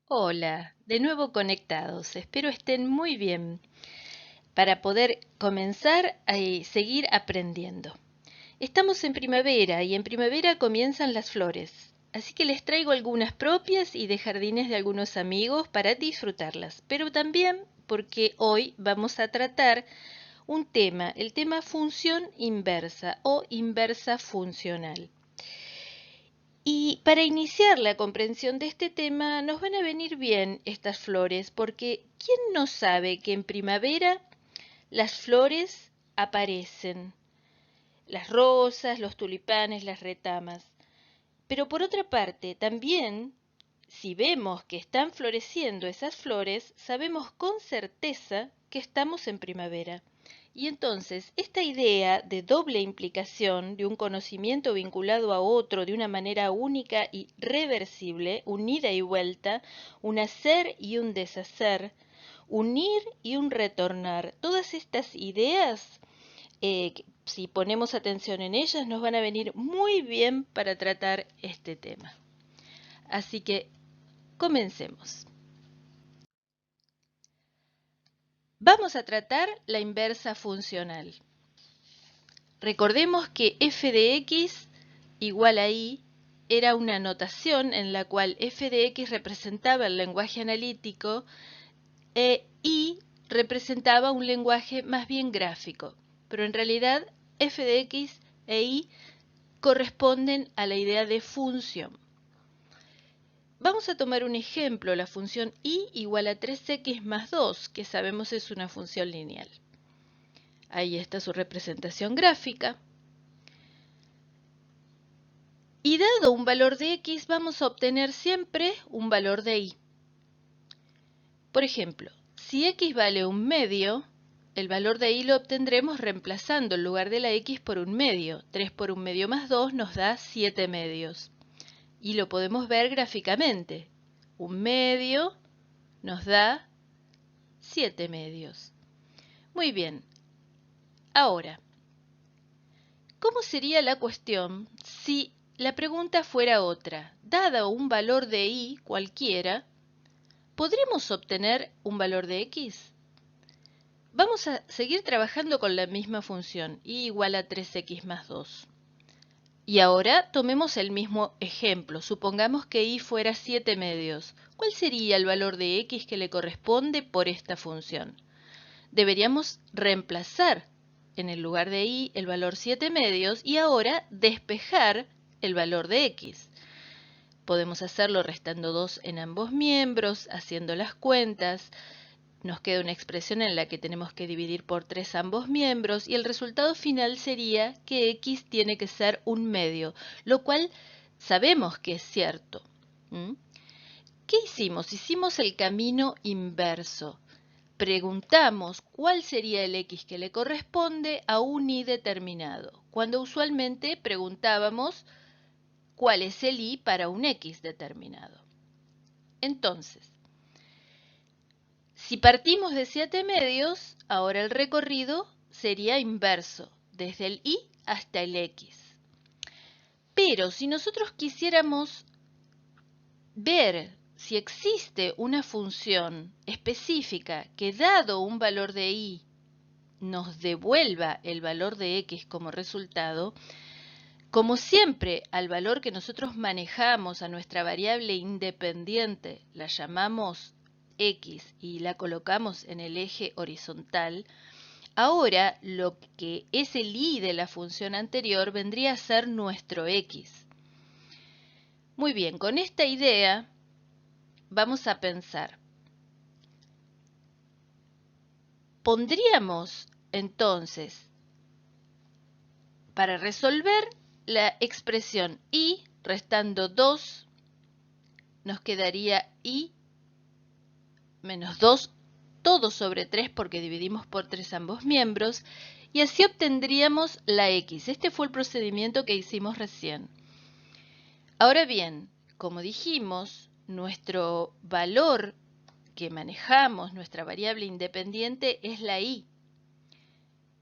Hola, de nuevo conectados. Espero estén muy bien para poder comenzar a seguir aprendiendo. Estamos en primavera y en primavera comienzan las flores, así que les traigo algunas propias y de jardines de algunos amigos para disfrutarlas, pero también porque hoy vamos a tratar un tema, el tema función inversa o inversa funcional. Y para iniciar la comprensión de este tema nos van a venir bien estas flores, porque ¿quién no sabe que en primavera las flores aparecen? Las rosas, los tulipanes, las retamas. Pero por otra parte, también, si vemos que están floreciendo esas flores, sabemos con certeza que estamos en primavera. Y entonces, esta idea de doble implicación, de un conocimiento vinculado a otro de una manera única y reversible, un ida y vuelta, un hacer y un deshacer, un ir y un retornar, todas estas ideas si ponemos atención en ellas, nos van a venir muy bien para tratar este tema. Así que comencemos. Vamos a tratar la inversa funcional. Recordemos que f de x igual a y era una notación en la cual f de x representaba el lenguaje analítico e y representaba un lenguaje más bien gráfico. Pero en realidad f de x e y corresponden a la idea de función. Vamos a tomar un ejemplo, la función y igual a 3x más 2, que sabemos es una función lineal. Ahí está su representación gráfica. Y dado un valor de x, vamos a obtener siempre un valor de y. Por ejemplo, si x vale un medio, el valor de y lo obtendremos reemplazando el lugar de la x por un medio. 3 por un medio más 2 nos da 7 medios. Y lo podemos ver gráficamente. Un medio nos da 7 medios. Muy bien. Ahora, ¿cómo sería la cuestión si la pregunta fuera otra? Dado un valor de y cualquiera, ¿podremos obtener un valor de x? Vamos a seguir trabajando con la misma función, y igual a 3x más 2. Y ahora tomemos el mismo ejemplo. Supongamos que y fuera 7 medios. ¿Cuál sería el valor de x que le corresponde por esta función? Deberíamos reemplazar en el lugar de y el valor 7 medios y ahora despejar el valor de x. Podemos hacerlo restando 2 en ambos miembros, haciendo las cuentas. Nos queda una expresión en la que tenemos que dividir por 3 ambos miembros y el resultado final sería que x tiene que ser un medio, lo cual sabemos que es cierto. ¿Qué hicimos? Hicimos el camino inverso. Preguntamos cuál sería el x que le corresponde a un y determinado, cuando usualmente preguntábamos cuál es el y para un x determinado. Entonces, si partimos de 7 medios, ahora el recorrido sería inverso, desde el y hasta el x. Pero si nosotros quisiéramos ver si existe una función específica que dado un valor de y nos devuelva el valor de x como resultado, como siempre al valor que nosotros manejamos, a nuestra variable independiente, la llamamos x y la colocamos en el eje horizontal, ahora lo que es el y de la función anterior vendría a ser nuestro x. Muy bien, con esta idea vamos a pensar. Pondríamos entonces, para resolver la expresión y restando 2, nos quedaría y menos 2 todo sobre 3 porque dividimos por 3 ambos miembros y así obtendríamos la x. Este fue el procedimiento que hicimos recién. Ahora bien, como dijimos, nuestro valor que manejamos, nuestra variable independiente es la y.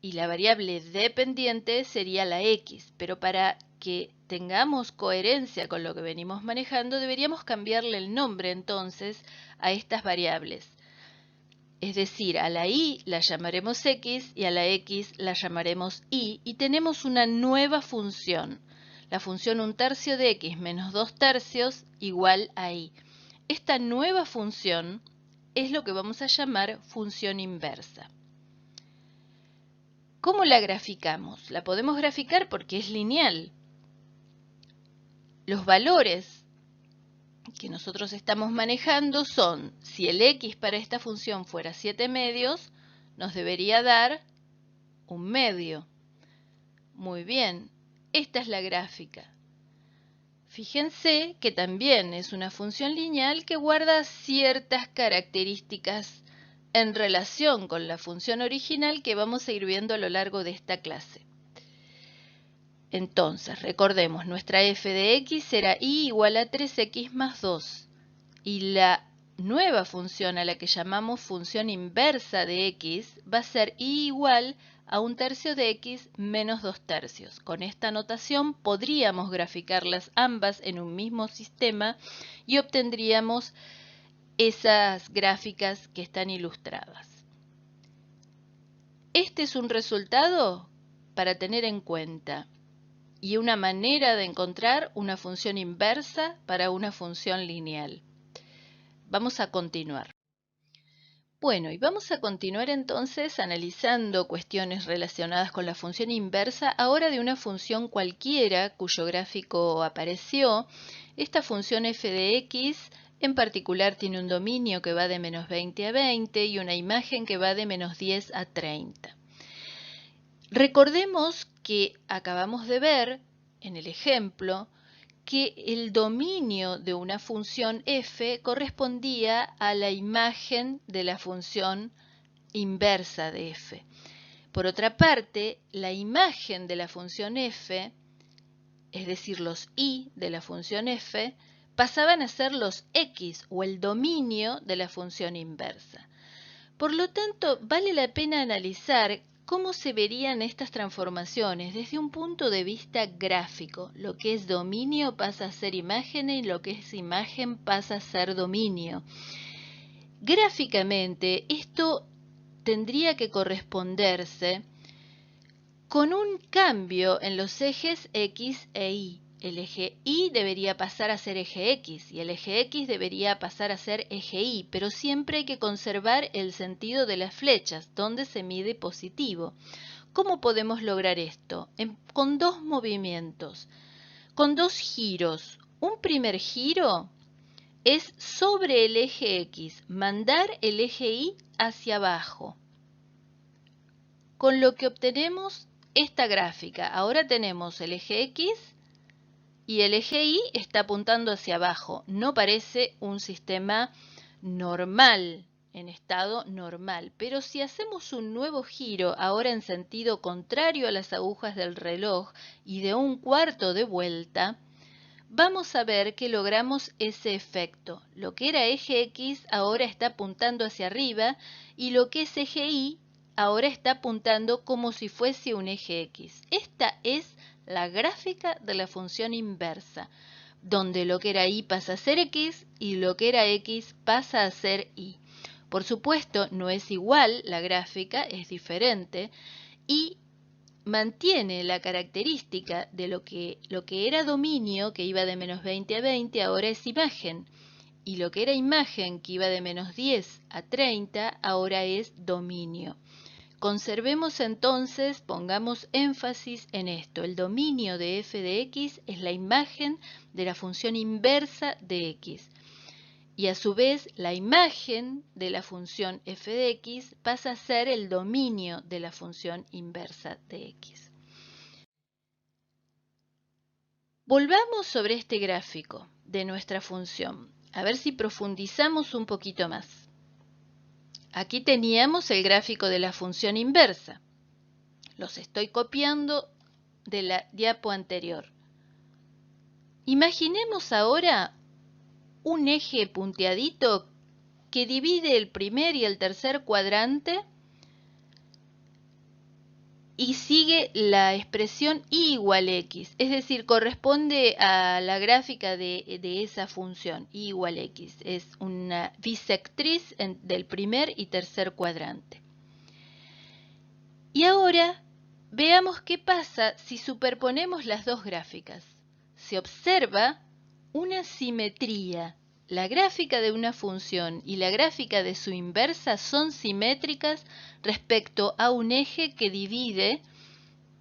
Y la variable dependiente sería la x, pero para que tengamos coherencia con lo que venimos manejando, deberíamos cambiarle el nombre entonces a estas variables. Es decir, a la y la llamaremos x y a la x la llamaremos y tenemos una nueva función. La función 1/3 de x menos 2/3 igual a y. Esta nueva función es lo que vamos a llamar función inversa. ¿Cómo la graficamos? La podemos graficar porque es lineal. Los valores que nosotros estamos manejando son, si el x para esta función fuera 7/2, nos debería dar 1/2. Muy bien, esta es la gráfica. Fíjense que también es una función lineal que guarda ciertas características en relación con la función original que vamos a ir viendo a lo largo de esta clase. Entonces, recordemos, nuestra f de x será y igual a 3x más 2. Y la nueva función a la que llamamos función inversa de x va a ser y igual a 1/3 de x menos 2/3. Con esta notación podríamos graficarlas ambas en un mismo sistema y obtendríamos esas gráficas que están ilustradas. Este es un resultado para tener en cuenta y una manera de encontrar una función inversa para una función lineal. Vamos a continuar. Bueno, y vamos a continuar entonces analizando cuestiones relacionadas con la función inversa, ahora de una función cualquiera cuyo gráfico apareció. Esta función f de x en particular tiene un dominio que va de menos 20 a 20 y una imagen que va de menos 10 a 30. Recordemos que acabamos de ver en el ejemplo que el dominio de una función f correspondía a la imagen de la función inversa de f. Por otra parte, la imagen de la función f, es decir, los y de la función f, pasaban a ser los x o el dominio de la función inversa. Por lo tanto, vale la pena analizar cómo se verían estas transformaciones desde un punto de vista gráfico. Lo que es dominio pasa a ser imagen y lo que es imagen pasa a ser dominio. Gráficamente, esto tendría que corresponderse con un cambio en los ejes x e y. El eje y debería pasar a ser eje x y el eje x debería pasar a ser eje y, pero siempre hay que conservar el sentido de las flechas, donde se mide positivo. ¿Cómo podemos lograr esto? Con dos movimientos, con dos giros. Un primer giro es sobre el eje x, mandar el eje y hacia abajo, con lo que obtenemos esta gráfica. Ahora tenemos el eje x y el eje y está apuntando hacia abajo. No parece un sistema normal, en estado normal. Pero si hacemos un nuevo giro, ahora en sentido contrario a las agujas del reloj y de 1/4 de vuelta, vamos a ver que logramos ese efecto. Lo que era eje x ahora está apuntando hacia arriba y lo que es eje y ahora está apuntando como si fuese un eje x. Esta es la gráfica de la función inversa, donde lo que era y pasa a ser x y lo que era x pasa a ser y. Por supuesto, no es igual la gráfica, es diferente y mantiene la característica de lo que era dominio, que iba de menos 20 a 20, ahora es imagen. Y lo que era imagen, que iba de menos 10 a 30, ahora es dominio. Conservemos entonces, pongamos énfasis en esto. El dominio de f de x es la imagen de la función inversa de x. Y a su vez, la imagen de la función f de x pasa a ser el dominio de la función inversa de x. Volvamos sobre este gráfico de nuestra función, a ver si profundizamos un poquito más. Aquí teníamos el gráfico de la función inversa. Los estoy copiando de la diapo anterior. Imaginemos ahora un eje punteadito que divide el primer y el tercer cuadrante y sigue la expresión y igual x, es decir, corresponde a la gráfica de esa función, y igual x. Es una bisectriz del primer y tercer cuadrante. Y ahora veamos qué pasa si superponemos las dos gráficas. Se observa una simetría. La gráfica de una función y la gráfica de su inversa son simétricas respecto a un eje que divide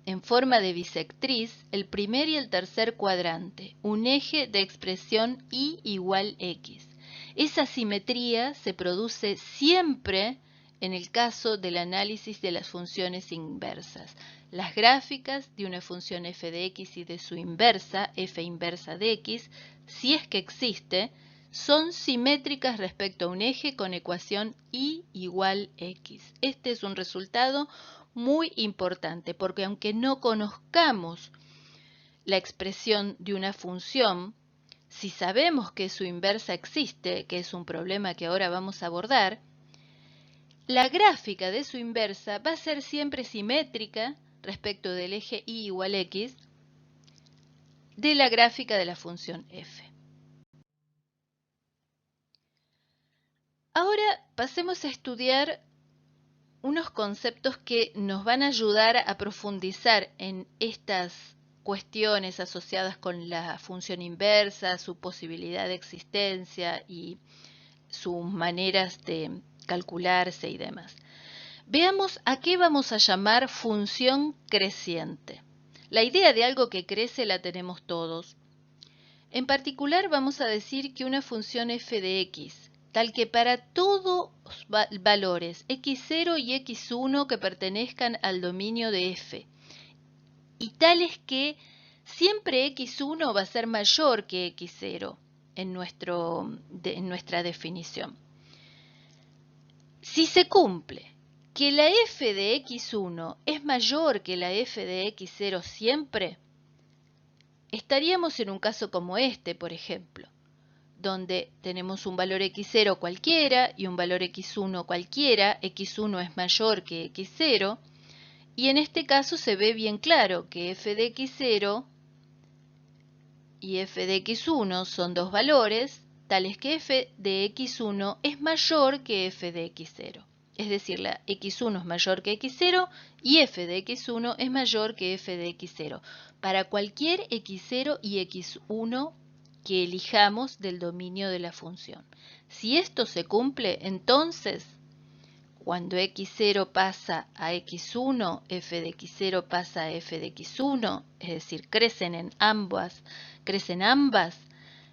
en forma de bisectriz el primer y el tercer cuadrante, un eje de expresión y igual x. Esa simetría se produce siempre en el caso del análisis de las funciones inversas. Las gráficas de una función f de x y de su inversa, f inversa de x, si es que existe, son simétricas respecto a un eje con ecuación y igual x. Este es un resultado muy importante porque aunque no conozcamos la expresión de una función, si sabemos que su inversa existe, que es un problema que ahora vamos a abordar, la gráfica de su inversa va a ser siempre simétrica respecto del eje y igual x de la gráfica de la función f. Ahora pasemos a estudiar unos conceptos que nos van a ayudar a profundizar en estas cuestiones asociadas con la función inversa, su posibilidad de existencia y sus maneras de calcularse y demás. Veamos a qué vamos a llamar función creciente. La idea de algo que crece la tenemos todos. En particular vamos a decir que una función f de x, tal que para todos valores x0 y x1 que pertenezcan al dominio de f, y tales que siempre x1 va a ser mayor que x0 en nuestra definición. Si se cumple que la f de x1 es mayor que la f de x0 siempre, estaríamos en un caso como este, por ejemplo, donde tenemos un valor x0 cualquiera y un valor x1 cualquiera, x1 es mayor que x0, y en este caso se ve bien claro que f de x0 y f de x1 son dos valores, tales que f de x1 es mayor que f de x0. Es decir, la x1 es mayor que x0 y f de x1 es mayor que f de x0 para cualquier x0 y x1 que elijamos del dominio de la función. Si esto se cumple, entonces, cuando x0 pasa a x1, f de x0 pasa a f de x1, es decir, crecen ambas,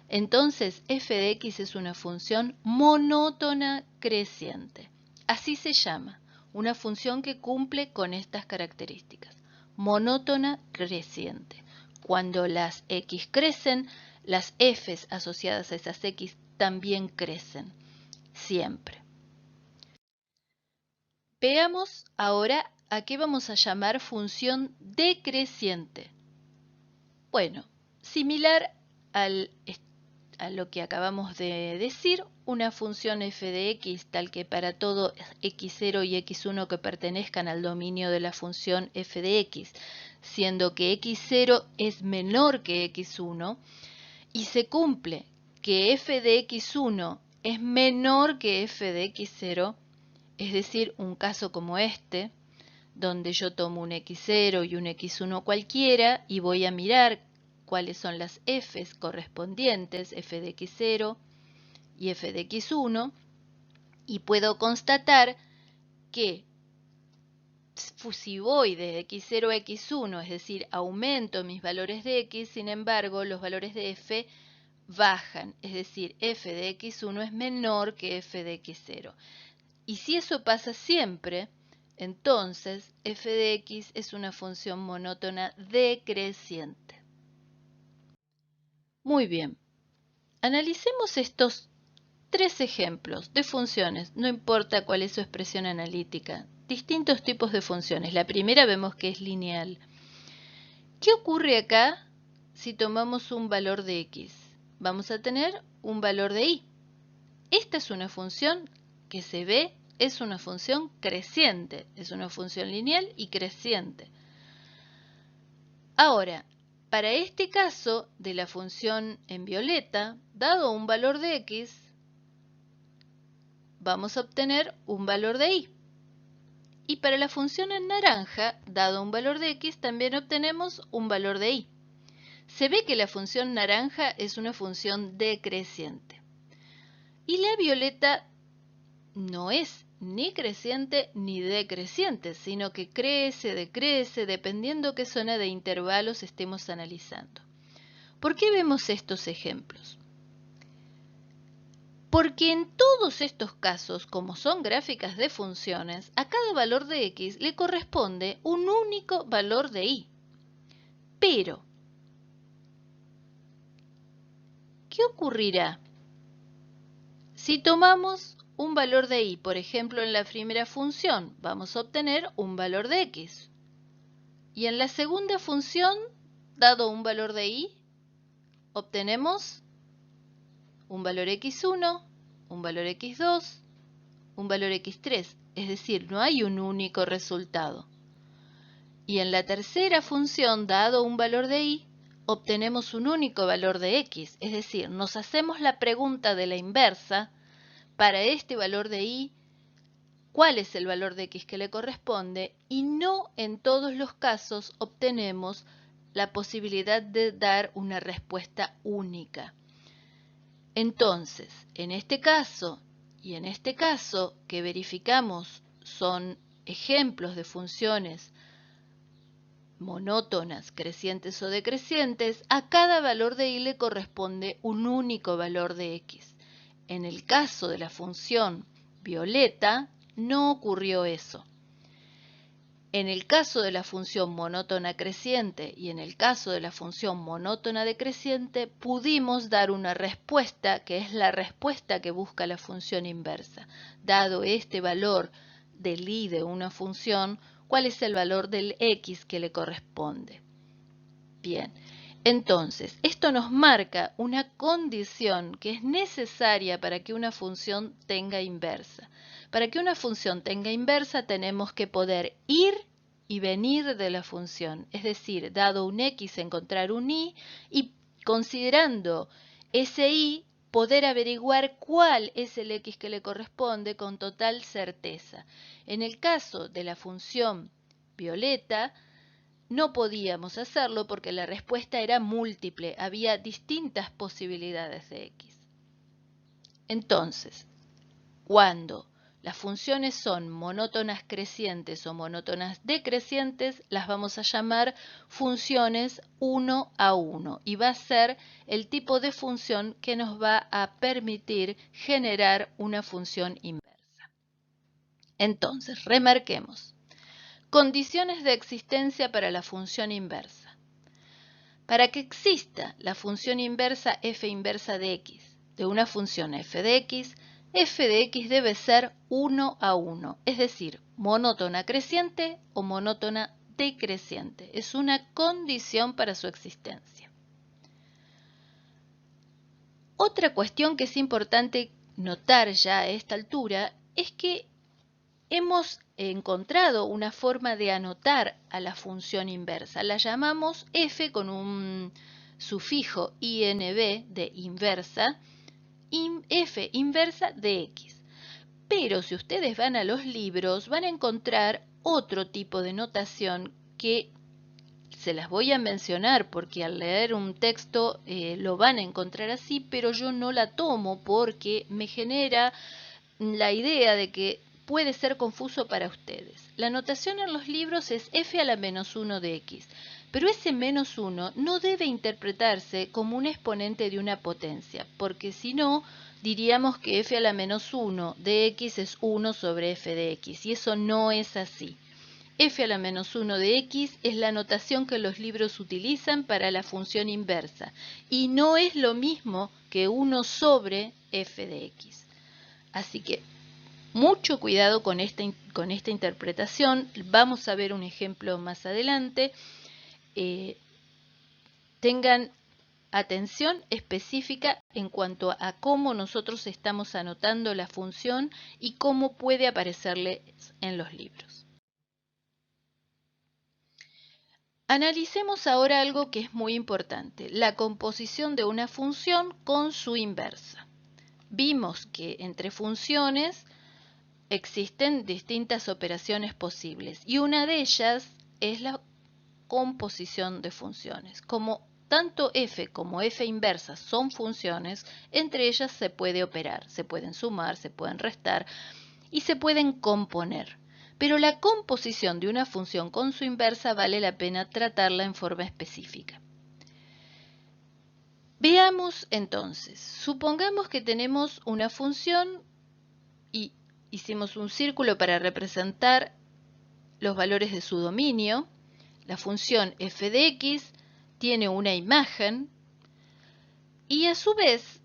entonces f de x es una función monótona creciente. Así se llama, una función que cumple con estas características. Monótona creciente. Cuando las x crecen, las f's asociadas a esas x también crecen, siempre. Veamos ahora a qué vamos a llamar función decreciente. Bueno, similar a lo que acabamos de decir, una función f de x tal que para todo x0 y x1 que pertenezcan al dominio de la función f de x, siendo que x0 es menor que x1, y se cumple que f de x1 es menor que f de x0, es decir, un caso como este, donde yo tomo un x0 y un x1 cualquiera y voy a mirar cuáles son las f's correspondientes, f de x0 y f de x1, y puedo constatar que si voy de x0 a x1, es decir, aumento mis valores de x, sin embargo, los valores de f bajan, es decir, f de x1 es menor que f de x0. Y si eso pasa siempre, entonces f de x es una función monótona decreciente. Muy bien, analicemos estos tres ejemplos de funciones, no importa cuál es su expresión analítica, distintos tipos de funciones. La primera vemos que es lineal. ¿Qué ocurre acá si tomamos un valor de x? Vamos a tener un valor de y. Esta es una función que se ve, es una función creciente, es una función lineal y creciente. Ahora, para este caso de la función en violeta, dado un valor de x, vamos a obtener un valor de y. Y para la función en naranja, dado un valor de x, también obtenemos un valor de y. Se ve que la función naranja es una función decreciente. Y la violeta no es ni creciente ni decreciente, sino que crece, decrece, dependiendo qué zona de intervalos estemos analizando. ¿Por qué vemos estos ejemplos? Porque en todos estos casos, como son gráficas de funciones, a cada valor de x le corresponde un único valor de y. Pero, ¿qué ocurrirá si tomamos un valor de y? Por ejemplo, en la primera función vamos a obtener un valor de x. Y en la segunda función, dado un valor de y, obtenemos un valor x1, un valor x2, un valor x3, es decir, no hay un único resultado. Y en la tercera función, dado un valor de y, obtenemos un único valor de x, es decir, nos hacemos la pregunta de la inversa, para este valor de y, ¿cuál es el valor de x que le corresponde? Y no en todos los casos obtenemos la posibilidad de dar una respuesta única. Entonces, en este caso y en este caso que verificamos son ejemplos de funciones monótonas, crecientes o decrecientes, a cada valor de y le corresponde un único valor de x. En el caso de la función violeta, no ocurrió eso. En el caso de la función monótona creciente y en el caso de la función monótona decreciente, pudimos dar una respuesta que es la respuesta que busca la función inversa. Dado este valor del y de una función, ¿cuál es el valor del x que le corresponde? Bien, entonces, esto nos marca una condición que es necesaria para que una función tenga inversa. Para que una función tenga inversa tenemos que poder ir y venir de la función, es decir, dado un x encontrar un y considerando ese y poder averiguar cuál es el x que le corresponde con total certeza. En el caso de la función violeta, no podíamos hacerlo porque la respuesta era múltiple, había distintas posibilidades de x. Entonces, cuando las funciones son monótonas crecientes o monótonas decrecientes, las vamos a llamar funciones 1 a 1 y va a ser el tipo de función que nos va a permitir generar una función inversa. Entonces, remarquemos. Condiciones de existencia para la función inversa. Para que exista la función inversa f inversa de x de una función f de x debe ser 1 a 1, es decir, monótona creciente o monótona decreciente. Es una condición para su existencia. Otra cuestión que es importante notar ya a esta altura es que hemos encontrado una forma de anotar a la función inversa. La llamamos f con un sufijo inv de inversa, f inversa de x. Pero si ustedes van a los libros van a encontrar otro tipo de notación que se las voy a mencionar porque al leer un texto lo van a encontrar así, pero yo no la tomo porque me genera la idea de que puede ser confuso para ustedes. La notación en los libros es f a la menos 1 de x, pero ese menos 1 no debe interpretarse como un exponente de una potencia, porque si no, diríamos que f a la menos 1 de x es 1 sobre f de x, y eso no es así. F a la menos 1 de x es la notación que los libros utilizan para la función inversa, y no es lo mismo que 1 sobre f de x. Así que mucho cuidado con esta interpretación. Vamos a ver un ejemplo más adelante. Tengan atención específica en cuanto a cómo nosotros estamos anotando la función y cómo puede aparecerles en los libros. Analicemos ahora algo que es muy importante, la composición de una función con su inversa. Vimos que entre funciones existen distintas operaciones posibles y una de ellas es la composición de funciones. Como tanto f como f inversa son funciones, entre ellas se puede operar, se pueden sumar, se pueden restar y se pueden componer. Pero la composición de una función con su inversa vale la pena tratarla en forma específica. Veamos entonces, supongamos que tenemos una función y hicimos un círculo para representar los valores de su dominio. La función f de x tiene una imagen y a su vez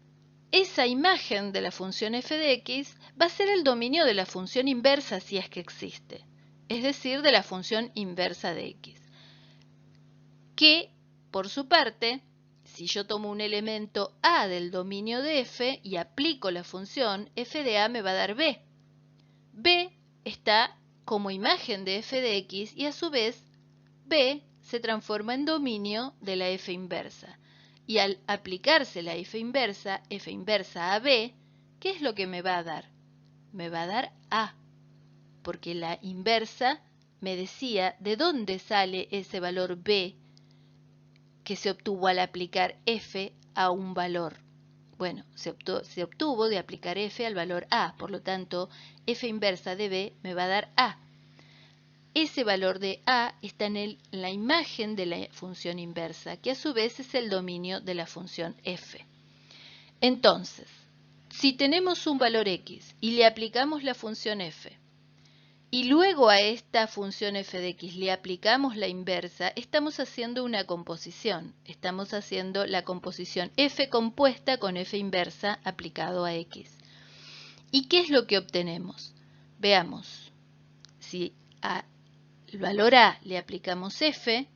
esa imagen de la función f de x va a ser el dominio de la función inversa si es que existe, es decir, de la función inversa de x, que por su parte, si yo tomo un elemento a del dominio de f y aplico la función, f de a me va a dar b. b está como imagen de f de x y a su vez b se transforma en dominio de la f inversa. Y al aplicarse la f inversa a b, ¿qué es lo que me va a dar? Me va a dar a, porque la inversa me decía de dónde sale ese valor b que se obtuvo al aplicar f a un valor. Bueno, se obtuvo de aplicar f al valor a, por lo tanto, f inversa de b me va a dar a. Ese valor de a está en la imagen de la función inversa, que a su vez es el dominio de la función f. Entonces, si tenemos un valor x y le aplicamos la función f, y luego a esta función f de x le aplicamos la inversa, estamos haciendo una composición. Estamos haciendo la composición f compuesta con f inversa aplicado a x. ¿Y qué es lo que obtenemos? Veamos. Si al valor a le aplicamos f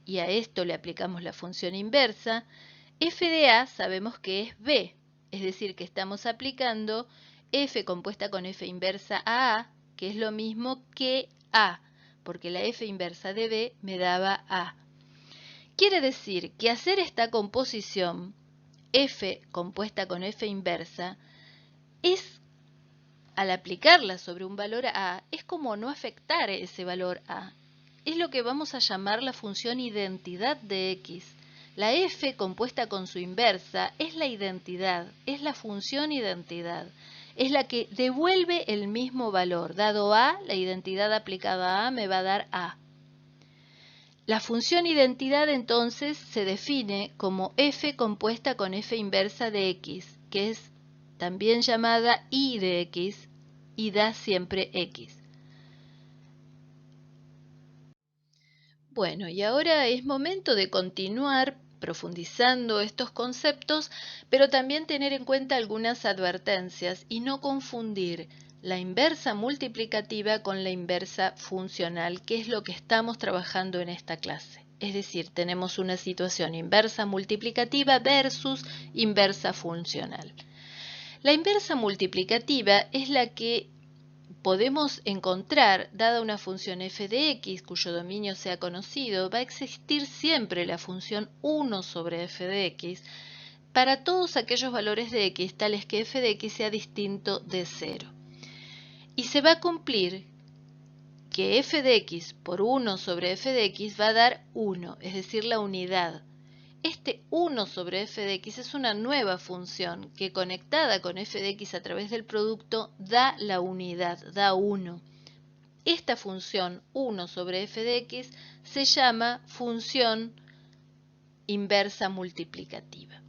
y a esto le aplicamos la función inversa, f de a sabemos que es b, es decir, que estamos aplicando f compuesta con f inversa a, que es lo mismo que a, porque la f inversa de b me daba a. Quiere decir que hacer esta composición, f compuesta con f inversa, es, al aplicarla sobre un valor a, es como no afectar ese valor a. Es lo que vamos a llamar la función identidad de x. La f compuesta con su inversa es la identidad, es la función identidad. Es la que devuelve el mismo valor. Dado a, la identidad aplicada a me va a dar a. La función identidad entonces se define como f compuesta con f inversa de x, que es también llamada y de x y da siempre x. Bueno, y ahora es momento de continuar profundizando estos conceptos, pero también tener en cuenta algunas advertencias y no confundir la inversa multiplicativa con la inversa funcional, que es lo que estamos trabajando en esta clase. Es decir, tenemos una situación inversa multiplicativa versus inversa funcional. La inversa multiplicativa es la que podemos encontrar, dada una función f de x cuyo dominio sea conocido, va a existir siempre la función 1 sobre f de x para todos aquellos valores de x tales que f de x sea distinto de 0. Y se va a cumplir que f de x por 1 sobre f de x va a dar 1, es decir, la unidad. Este 1 sobre f de x es una nueva función que conectada con f de x a través del producto da la unidad, da 1. Esta función 1 sobre f de x se llama función inversa multiplicativa.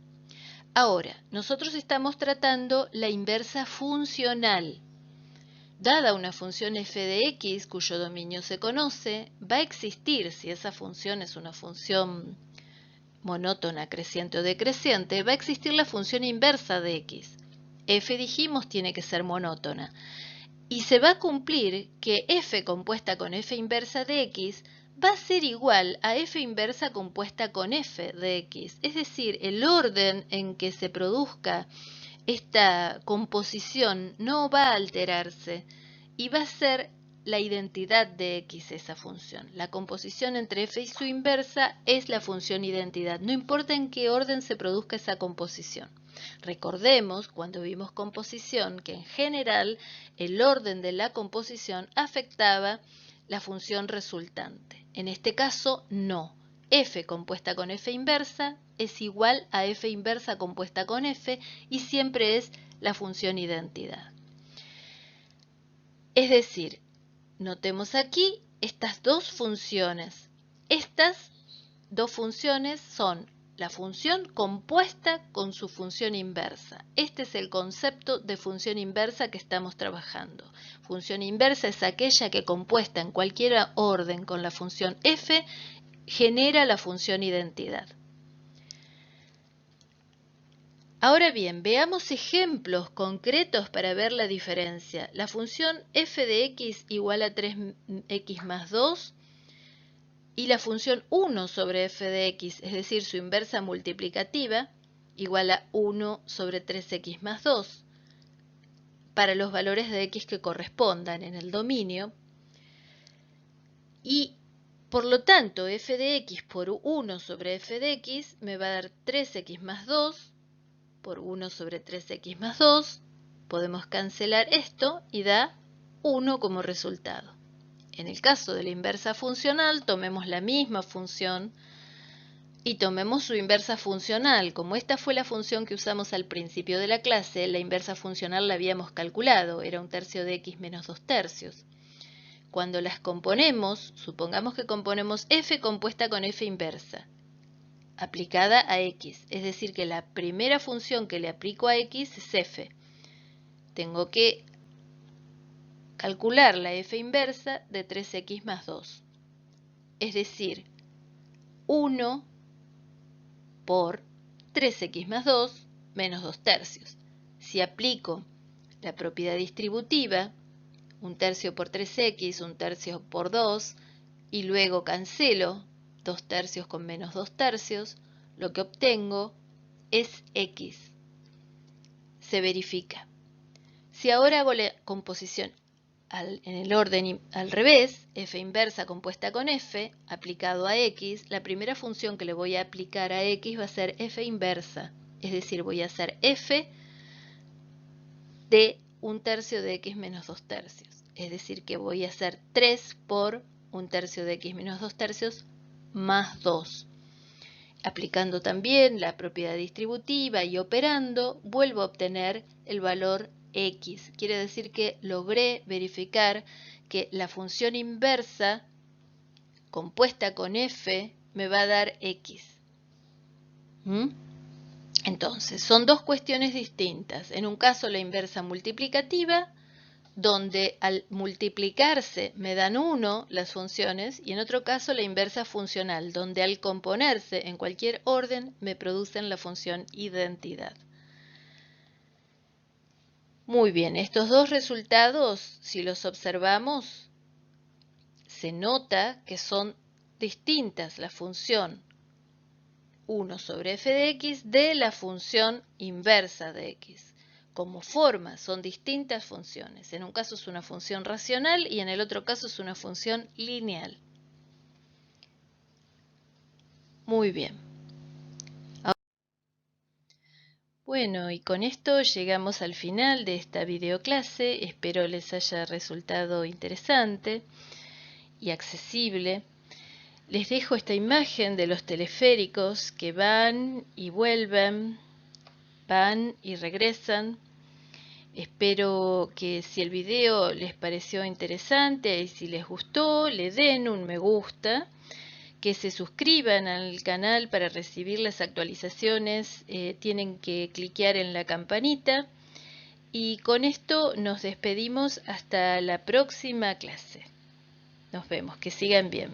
Ahora, nosotros estamos tratando la inversa funcional. Dada una función f de x cuyo dominio se conoce, va a existir, si esa función es una función monótona, creciente o decreciente, va a existir la función inversa de x. F, dijimos, tiene que ser monótona. Y se va a cumplir que f compuesta con f inversa de x va a ser igual a f inversa compuesta con f de x. Es decir, el orden en que se produzca esta composición no va a alterarse y va a ser la identidad de x esa función. La composición entre f y su inversa es la función identidad, no importa en qué orden se produzca esa composición. Recordemos, cuando vimos composición, que en general el orden de la composición afectaba la función resultante. En este caso, no. F compuesta con f inversa es igual a f inversa compuesta con f y siempre es la función identidad. Es decir, notemos aquí estas dos funciones. Estas dos funciones son la función compuesta con su función inversa. Este es el concepto de función inversa que estamos trabajando. Función inversa es aquella que compuesta en cualquier orden con la función f genera la función identidad. Ahora bien, veamos ejemplos concretos para ver la diferencia. La función f de x igual a 3x más 2 y la función 1 sobre f de x, es decir, su inversa multiplicativa, igual a 1 sobre 3x más 2, para los valores de x que correspondan en el dominio. Y por lo tanto, f de x por 1 sobre f de x me va a dar 3x más 2 por 1 sobre 3x más 2, podemos cancelar esto y da 1 como resultado. En el caso de la inversa funcional, tomemos la misma función y tomemos su inversa funcional. Como esta fue la función que usamos al principio de la clase, la inversa funcional la habíamos calculado, era 1/3 de x menos 2/3. Cuando las componemos, supongamos que componemos f compuesta con f inversa, aplicada a x, es decir que la primera función que le aplico a x es f. Tengo que calcular la f inversa de 3x más 2, es decir, 1 por 3x más 2 menos 2/3. Si aplico la propiedad distributiva, 1/3 por 3x, 1/3 por 2, y luego cancelo 2/3 con menos 2/3, lo que obtengo es x. Se verifica. Si ahora hago la composición en el orden al revés, f inversa compuesta con f, aplicado a x, la primera función que le voy a aplicar a x va a ser f inversa, es decir, voy a hacer f de 1/3 de x menos 2/3, es decir, que voy a hacer 3 por 1/3 de x menos 2/3 más 2. Aplicando también la propiedad distributiva y operando, vuelvo a obtener el valor x. Quiere decir que logré verificar que la función inversa compuesta con f me va a dar x. Entonces, son dos cuestiones distintas. En un caso la inversa multiplicativa, donde al multiplicarse me dan 1 las funciones, y en otro caso la inversa funcional, donde al componerse en cualquier orden me producen la función identidad. Muy bien, estos dos resultados, si los observamos, se nota que son distintas la función 1 sobre f de x de la función inversa de x. Como forma, son distintas funciones. En un caso es una función racional y en el otro caso es una función lineal. Muy bien. Bueno, y con esto llegamos al final de esta videoclase. Espero les haya resultado interesante y accesible. Les dejo esta imagen de los teleféricos que van y vuelven, van y regresan. Espero que si el video les pareció interesante y si les gustó, le den un me gusta, que se suscriban al canal para recibir las actualizaciones, tienen que cliquear en la campanita. Y con esto nos despedimos hasta la próxima clase. Nos vemos, que sigan bien.